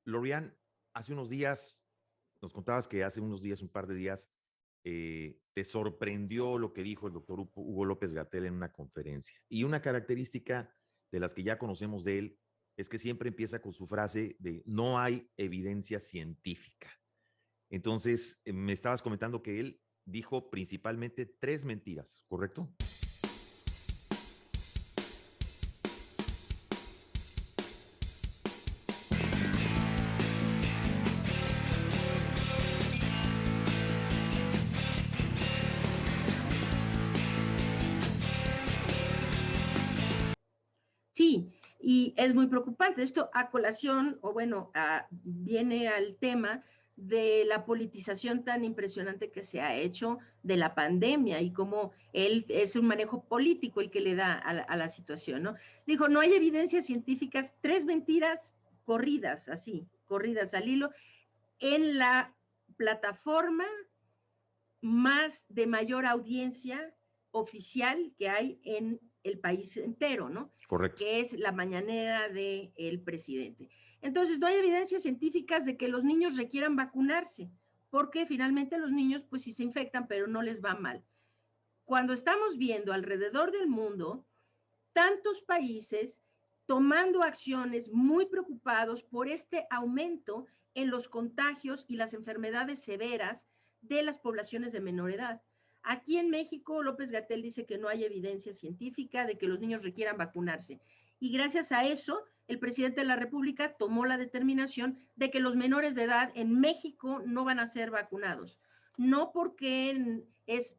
Lorian, hace unos días, nos contabas que hace unos días, un par de días, te sorprendió lo que dijo el doctor Hugo López Gatell en una conferencia. Y una característica de las que ya conocemos de él es que siempre empieza con su frase de no hay evidencia científica. Entonces, me estabas comentando que él dijo principalmente tres mentiras, ¿correcto? Sí, y es muy preocupante. Esto a colación, o bueno, viene al tema de la politización tan impresionante que se ha hecho de la pandemia y cómo él es un manejo político el que le da a la situación, ¿no? Dijo, no hay evidencias científicas, tres mentiras corridas, así, corridas al hilo, en la plataforma más de mayor audiencia oficial que hay en el país entero, ¿no? Correcto. Que es la mañanera del presidente. Entonces, no hay evidencias científicas de que los niños requieran vacunarse, porque finalmente los niños, pues sí se infectan, pero no les va mal. Cuando estamos viendo alrededor del mundo tantos países tomando acciones muy preocupados por este aumento en los contagios y las enfermedades severas de las poblaciones de menor edad. Aquí en México, López Gatell dice que no hay evidencia científica de que los niños requieran vacunarse. Y gracias a eso, el presidente de la República tomó la determinación de que los menores de edad en México no van a ser vacunados. No porque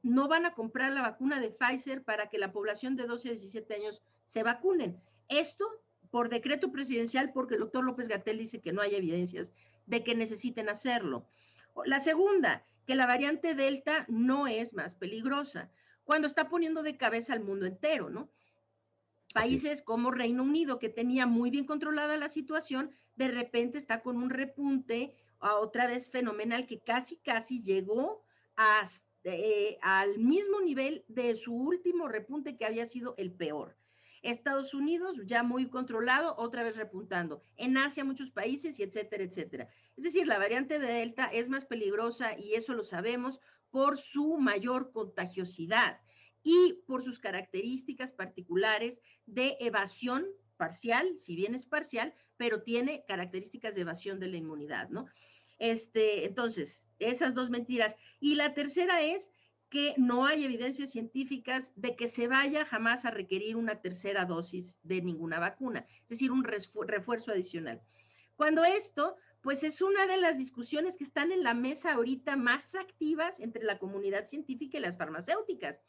no van a comprar la vacuna de Pfizer para que la población de 12 a 17 años se vacunen. Esto por decreto presidencial porque el doctor López Gatell dice que no hay evidencias de que necesiten hacerlo. La segunda, que la variante Delta no es más peligrosa, cuando está poniendo de cabeza al mundo entero, ¿no? Así es. Países como Reino Unido, que tenía muy bien controlada la situación, de repente está con un repunte otra vez fenomenal que casi llegó al mismo nivel de su último repunte que había sido el peor. Estados Unidos ya muy controlado, otra vez repuntando. En Asia muchos países y etcétera, etcétera. Es decir, la variante de Delta es más peligrosa y eso lo sabemos por su mayor contagiosidad y por sus características particulares de evasión parcial, si bien es parcial, pero tiene características de evasión de la inmunidad, ¿no? Entonces, esas dos mentiras. Y la tercera es que no hay evidencias científicas de que se vaya jamás a requerir una tercera dosis de ninguna vacuna, es decir, un refuerzo adicional. Cuando esto, pues es una de las discusiones que están en la mesa ahorita más activas entre la comunidad científica y las farmacéuticas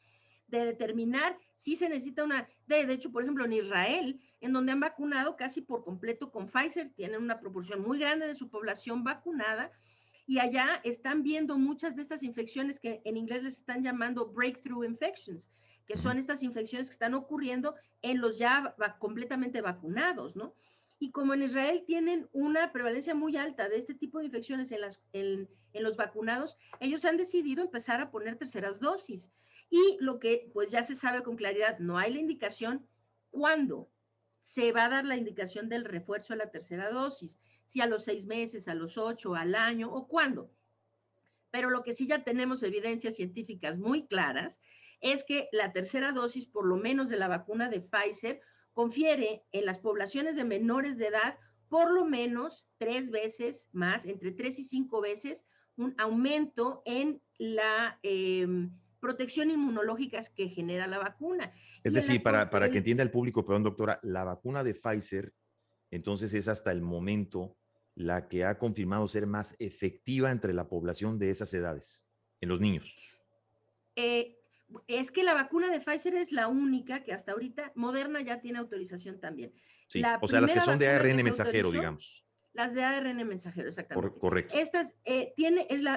de determinar si se necesita de hecho, por ejemplo, en Israel, en donde han vacunado casi por completo con Pfizer, tienen una proporción muy grande de su población vacunada, y allá están viendo muchas de estas infecciones que en inglés les están llamando breakthrough infections, que Uh -huh. son estas infecciones que están ocurriendo en los ya completamente vacunados, ¿no? Y como en Israel tienen una prevalencia muy alta de este tipo de infecciones en los vacunados, ellos han decidido empezar a poner terceras dosis. Y lo que pues ya se sabe con claridad, no hay la indicación cuándo se va a dar la indicación del refuerzo a la tercera dosis, si a los 6 meses, a los 8, al año o cuándo. Pero lo que sí ya tenemos evidencias científicas muy claras es que la tercera dosis, por lo menos de la vacuna de Pfizer, confiere en las poblaciones de menores de edad por lo menos 3 veces más, entre 3 y 5 veces, un aumento en la protección inmunológica que genera la vacuna. Es Y en decir, las para que entienda el público, perdón, doctora, la vacuna de Pfizer, entonces es hasta el momento la que ha confirmado ser más efectiva entre la población de esas edades, en los niños. eh, es que la vacuna de Pfizer es la única que hasta ahorita, Moderna ya tiene autorización también. Sí, La o sea, las que primera son de vacuna que ARN se mensajero, autorizó, digamos. las de ARN mensajero, exactamente. Correcto. Estas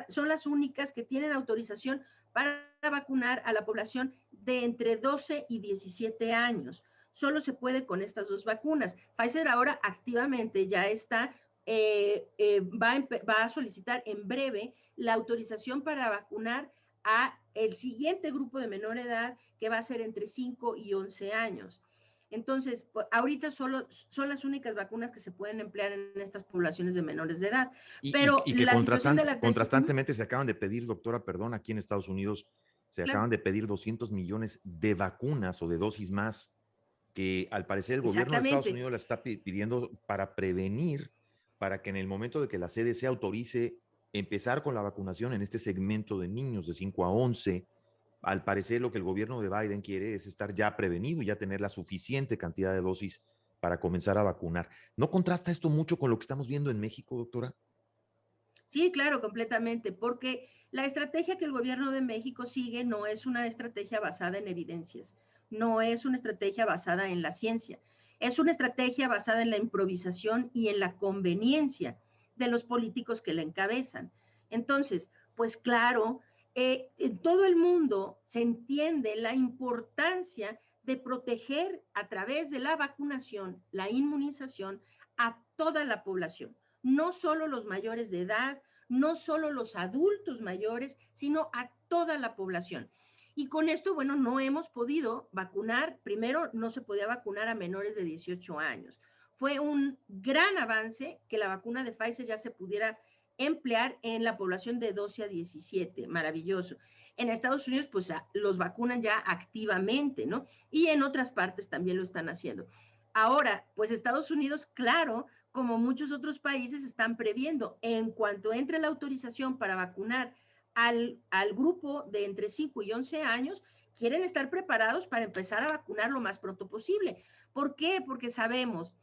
son las únicas que tienen autorización para vacunar a la población de entre 12 y 17 años. Solo se puede con estas dos vacunas. Pfizer ahora activamente ya está, va a solicitar en breve la autorización para vacunar a el siguiente grupo de menor edad, que va a ser entre 5 y 11 años. Entonces, ahorita solo son las únicas vacunas que se pueden emplear en estas poblaciones de menores de edad. Pero Y que la situación de la tercera... contrastantemente se acaban de pedir, doctora, perdón, aquí en Estados Unidos se Claro, acaban de pedir 200 millones de vacunas o de dosis más que al parecer el gobierno de Estados exactamente. Unidos la está pidiendo para prevenir, para que en el momento de que la CDC autorice empezar con la vacunación en este segmento de niños de 5 a 11, al parecer lo que el gobierno de Biden quiere es estar ya prevenido y ya tener la suficiente cantidad de dosis para comenzar a vacunar. ¿No contrasta esto mucho con lo que estamos viendo en México, doctora? Sí, claro, completamente, porque la estrategia que el gobierno de México sigue no es una estrategia basada en evidencias, no es una estrategia basada en la ciencia, es una estrategia basada en la improvisación y en la conveniencia de los políticos que la encabezan. Entonces, pues claro, en todo el mundo se entiende la importancia de proteger a través de la vacunación, la inmunización, a toda la población, no solo los mayores de edad, no solo los adultos mayores, sino a toda la población. Y con esto, bueno, no hemos podido vacunar, primero no se podía vacunar a menores de 18 años. Fue un gran avance que la vacuna de Pfizer ya se pudiera emplear en la población de 12 a 17, maravilloso. En Estados Unidos, pues los vacunan ya activamente, ¿no? Y en otras partes también lo están haciendo. Ahora, pues Estados Unidos, claro, como muchos otros países, están previendo, en cuanto entre la autorización para vacunar al grupo de entre 5 y 11 años, quieren estar preparados para empezar a vacunar lo más pronto posible. ¿Por qué? Porque sabemos,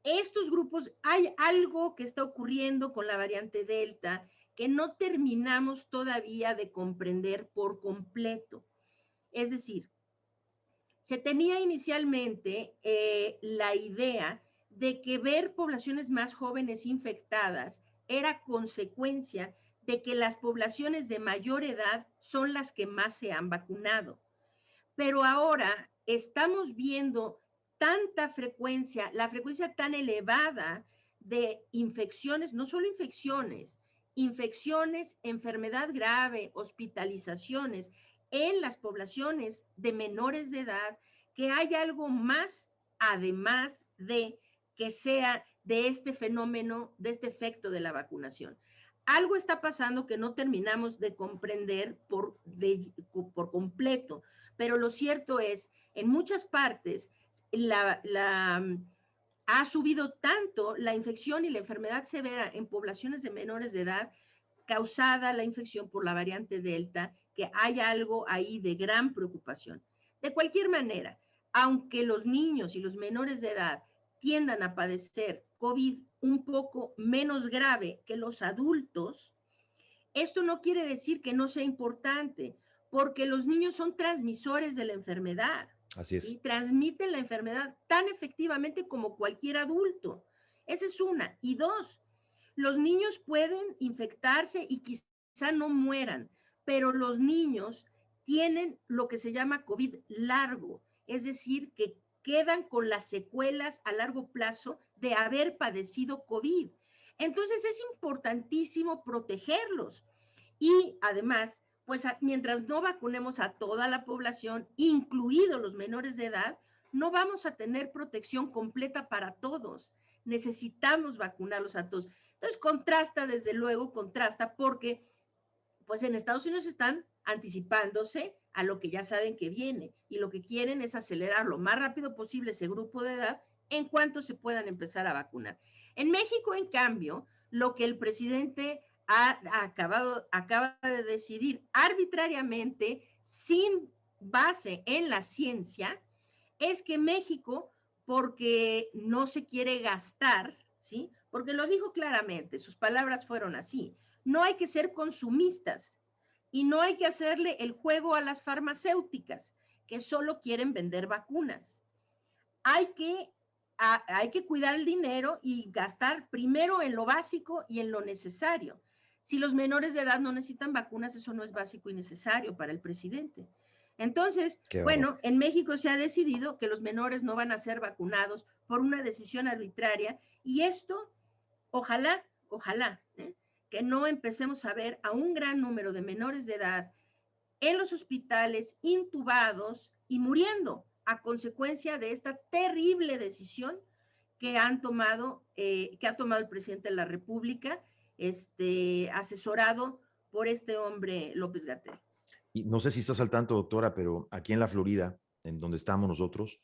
estos grupos, hay algo que está ocurriendo con la variante Delta que no terminamos todavía de comprender por completo. Es decir, se tenía inicialmente la idea de que ver poblaciones más jóvenes infectadas era consecuencia de que las poblaciones de mayor edad son las que más se han vacunado. Pero ahora estamos viendo tanta frecuencia, la frecuencia tan elevada de infecciones, no solo infecciones, infecciones, enfermedad grave, hospitalizaciones en las poblaciones de menores de edad, que hay algo más además de que sea de este fenómeno, de este efecto de la vacunación. Algo está pasando que no terminamos de comprender por completo, pero lo cierto es, en muchas partes, ha subido tanto la infección y la enfermedad severa en poblaciones de menores de edad causada la infección por la variante Delta, que hay algo ahí de gran preocupación. De cualquier manera, aunque los niños y los menores de edad tiendan a padecer COVID un poco menos grave que los adultos, esto no quiere decir que no sea importante, porque los niños son transmisores de la enfermedad, Así es. ¿sí? Transmiten la enfermedad tan efectivamente como cualquier adulto. Esa es una. Y dos, los niños pueden infectarse y quizá no mueran, pero los niños tienen lo que se llama COVID largo, es decir, que quedan con las secuelas a largo plazo de haber padecido COVID. Entonces es importantísimo protegerlos. Y además, pues mientras no vacunemos a toda la población, incluidos los menores de edad, no vamos a tener protección completa para todos. Necesitamos vacunarlos a todos. Entonces contrasta, desde luego, contrasta porque pues en Estados Unidos están anticipándose a lo que ya saben que viene y lo que quieren es acelerar lo más rápido posible ese grupo de edad en cuanto se puedan empezar a vacunar. En México, en cambio, lo que el presidente acaba de decidir arbitrariamente, sin base en la ciencia, es que México, porque no se quiere gastar, ¿sí? Porque lo dijo claramente, sus palabras fueron así, no hay que ser consumistas y no hay que hacerle el juego a las farmacéuticas que solo quieren vender vacunas. Hay que, hay que cuidar el dinero y gastar primero en lo básico y en lo necesario. Si los menores de edad no necesitan vacunas, eso no es básico y necesario para el presidente. Entonces, Qué bárbaro. bueno, en México se ha decidido que los menores no van a ser vacunados por una decisión arbitraria y esto, ojalá, que no empecemos a ver a un gran número de menores de edad en los hospitales intubados y muriendo a consecuencia de esta terrible decisión que ha tomado el presidente de la República, asesorado por este hombre López-Gatell. Y no sé si estás al tanto, doctora, pero aquí en la Florida, en donde estamos nosotros,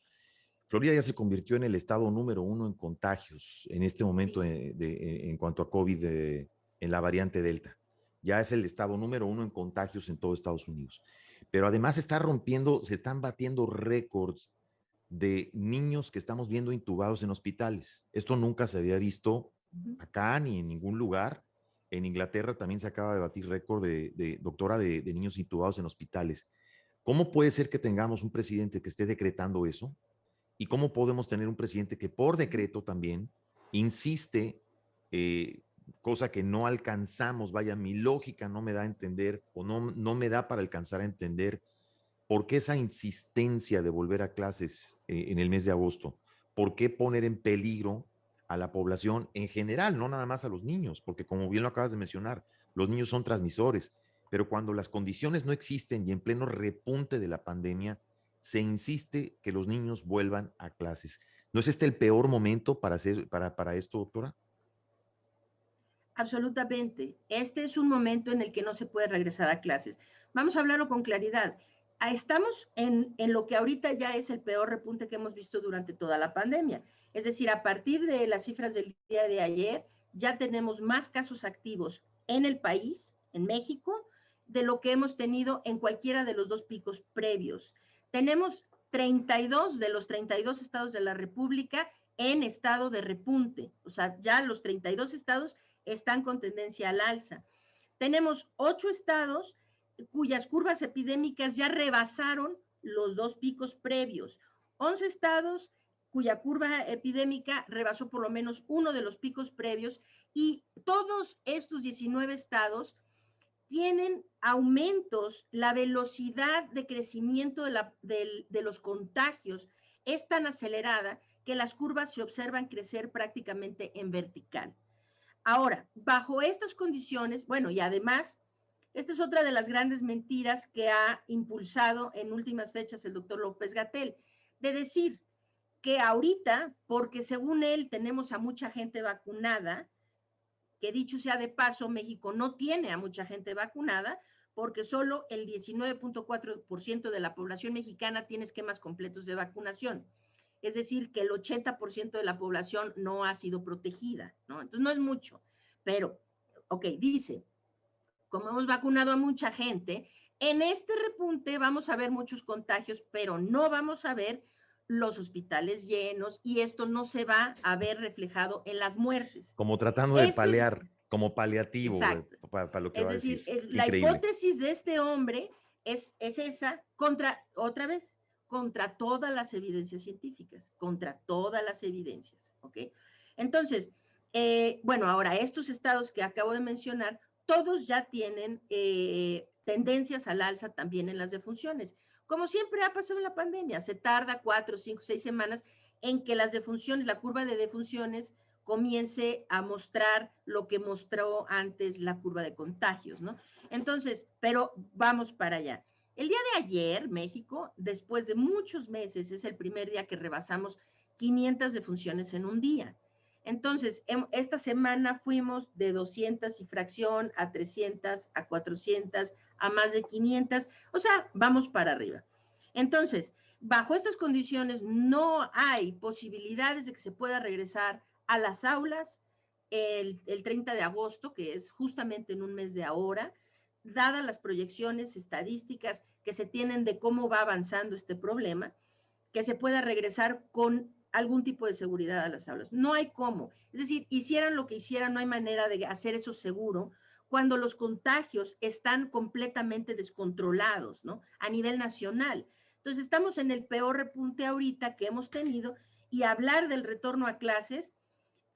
Florida ya se convirtió en el estado número 1 en contagios en este momento Sí. en cuanto a COVID en la variante Delta. Ya es el estado número 1 en contagios en todo Estados Unidos. Pero además se están batiendo récords de niños que estamos viendo intubados en hospitales. Esto nunca se había visto acá ni en ningún lugar. En Inglaterra también se acaba de batir récord doctora, de niños intubados en hospitales. ¿Cómo puede ser que tengamos un presidente que esté decretando eso? ¿Y cómo podemos tener un presidente que por decreto también insiste, eh, cosa que no alcanzamos, vaya, mi lógica no me da a entender o no me da para alcanzar a entender por qué esa insistencia de volver a clases en el mes de agosto? ¿Por qué poner en peligro a la población en general, no nada más a los niños? Porque como bien lo acabas de mencionar, los niños son transmisores, pero cuando las condiciones no existen y en pleno repunte de la pandemia, se insiste que los niños vuelvan a clases. ¿No es este el peor momento para esto, doctora? Absolutamente. Este es un momento en el que no se puede regresar a clases. Vamos a hablarlo con claridad. Estamos en lo que ahorita ya es el peor repunte que hemos visto durante toda la pandemia. Es decir, a partir de las cifras del día de ayer, ya tenemos más casos activos en el país, en México, de lo que hemos tenido en cualquiera de los dos picos previos. Tenemos 32 de los 32 estados de la República en estado de repunte. O sea, ya los 32 estados están con tendencia al alza. Tenemos 8 estados cuyas curvas epidémicas ya rebasaron los dos picos previos. 11 estados cuya curva epidémica rebasó por lo menos uno de los picos previos, y todos estos 19 estados tienen aumentos, la velocidad de crecimiento de los contagios es tan acelerada que las curvas se observan crecer prácticamente en vertical. Ahora, bajo estas condiciones, bueno, y además, esta es otra de las grandes mentiras que ha impulsado en últimas fechas el doctor López-Gatell, de decir que ahorita, porque según él tenemos a mucha gente vacunada, que dicho sea de paso, México no tiene a mucha gente vacunada, porque solo el 19.4% de la población mexicana tiene esquemas completos de vacunación. Es decir, que el 80% de la población no ha sido protegida, ¿no? Entonces no es mucho, pero, ok, dice, como hemos vacunado a mucha gente, en este repunte vamos a ver muchos contagios, pero no vamos a ver los hospitales llenos, y esto no se va a ver reflejado en las muertes. Como tratando de Ese es, paliar, como paliativo exacto. para lo que Es va a decir. decir, Qué la increíble. hipótesis de este hombre es esa otra vez, contra todas las evidencias científicas, contra todas las evidencias, ¿ok? Entonces, bueno, ahora estos estados que acabo de mencionar, todos ya tienen tendencias al alza también en las defunciones. Como siempre ha pasado en la pandemia, se tarda 4, 5, 6 semanas en que las defunciones, la curva de defunciones comience a mostrar lo que mostró antes la curva de contagios, ¿no? Entonces, pero vamos para allá. El día de ayer, México, después de muchos meses, es el primer día que rebasamos 500 defunciones en un día. Entonces, esta semana fuimos de 200 y fracción a 300, a 400, a más de 500, o sea, vamos para arriba. Entonces, bajo estas condiciones no hay posibilidades de que se pueda regresar a las aulas el 30 de agosto, que es justamente en un mes de ahora, dadas las proyecciones estadísticas que se tienen de cómo va avanzando este problema, que se pueda regresar con algún tipo de seguridad a las aulas. No hay cómo. Es decir, hicieran lo que hicieran, no hay manera de hacer eso seguro cuando los contagios están completamente descontrolados, ¿no? A nivel nacional. Entonces, estamos en el peor repunte ahorita que hemos tenido, y hablar del retorno a clases,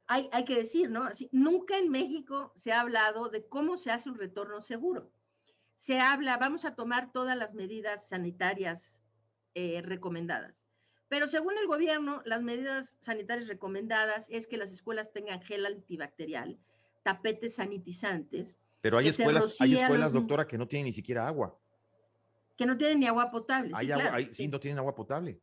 hay que decir, ¿no? Así, nunca en México se ha hablado de cómo se hace un retorno seguro. Se habla, vamos a tomar todas las medidas sanitarias recomendadas. Pero según el gobierno, las medidas sanitarias recomendadas es que las escuelas tengan gel antibacterial, tapetes sanitizantes, Pero que se hay rocíe a los escuelas, doctora, que no tienen ni siquiera agua. que no tienen ni agua potable, sí, Hay agua, claro, sí, sí. no tienen agua potable.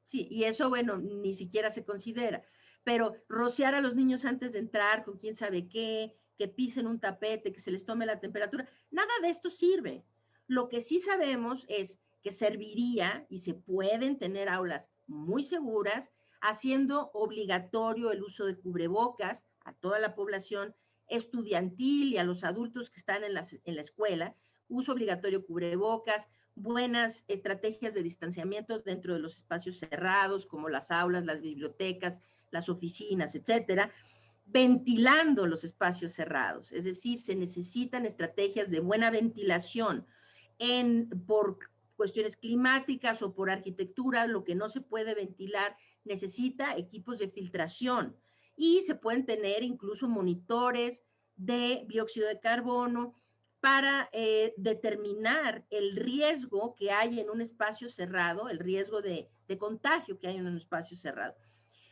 Sí, y eso, bueno, ni siquiera se considera. Pero rociar a los niños antes de entrar con quién sabe qué, que pisen un tapete, que se les tome la temperatura, nada de esto sirve. Lo que sí sabemos es que serviría y se pueden tener aulas muy seguras, haciendo obligatorio el uso de cubrebocas a toda la población estudiantil y a los adultos que están en la escuela, uso obligatorio cubrebocas, buenas estrategias de distanciamiento dentro de los espacios cerrados, como las aulas, las bibliotecas, las oficinas, etcétera, ventilando los espacios cerrados. Es decir, se necesitan estrategias de buena ventilación por cuestiones climáticas o por arquitectura, lo que no se puede ventilar necesita equipos de filtración y se pueden tener incluso monitores de dióxido de carbono para determinar el riesgo que hay en un espacio cerrado, el riesgo de contagio que hay en un espacio cerrado.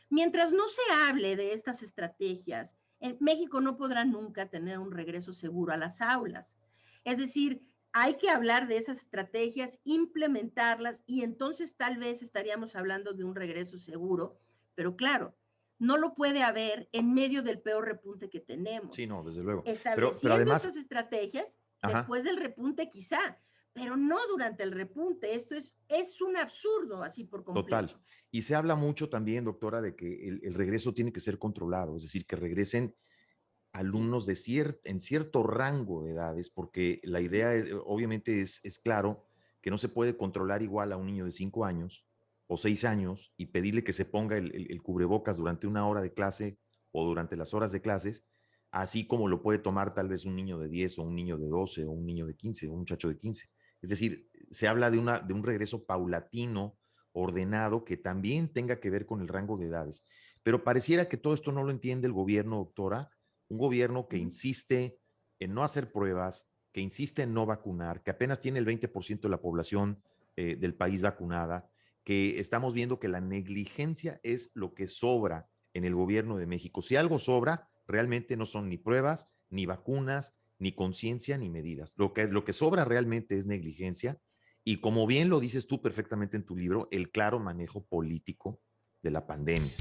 Mientras no se hable de estas estrategias, en México no podrá nunca tener un regreso seguro a las aulas. Es decir, hay que hablar de esas estrategias, implementarlas y entonces tal vez estaríamos hablando de un regreso seguro, pero claro, no lo puede haber en medio del peor repunte que tenemos. Sí, no, desde luego. Pero Estableciendo además, estas estrategias ajá, después del repunte quizá, pero no durante el repunte. Esto es un absurdo así por total. completo. Y se habla mucho también, doctora, de que el regreso tiene que ser controlado, es decir, que regresen Sí, alumnos en cierto rango de edades, porque la uh -huh. idea obviamente es claro que no se puede controlar igual a un niño de 5 años o 6 años y pedirle que se ponga el cubrebocas durante una hora de clase o durante las horas de clases, así como lo puede tomar tal vez un niño de 10 o un niño de 12 o un niño de 15 o un muchacho de 15. Es decir, se habla de un regreso paulatino, ordenado, que también tenga que ver con el rango de edades. Pero pareciera que todo esto no lo entiende el gobierno, doctora, un gobierno que Uh -huh. insiste en no hacer pruebas, que insiste en no vacunar, que apenas tiene el 20% de la población del país vacunada, que estamos viendo que la negligencia es lo que sobra en el gobierno de México. Si algo sobra, realmente no son ni pruebas, ni vacunas, ni conciencia, ni medidas. Lo que sobra realmente es negligencia y como bien lo dices tú perfectamente en tu libro, el claro manejo político de la pandemia.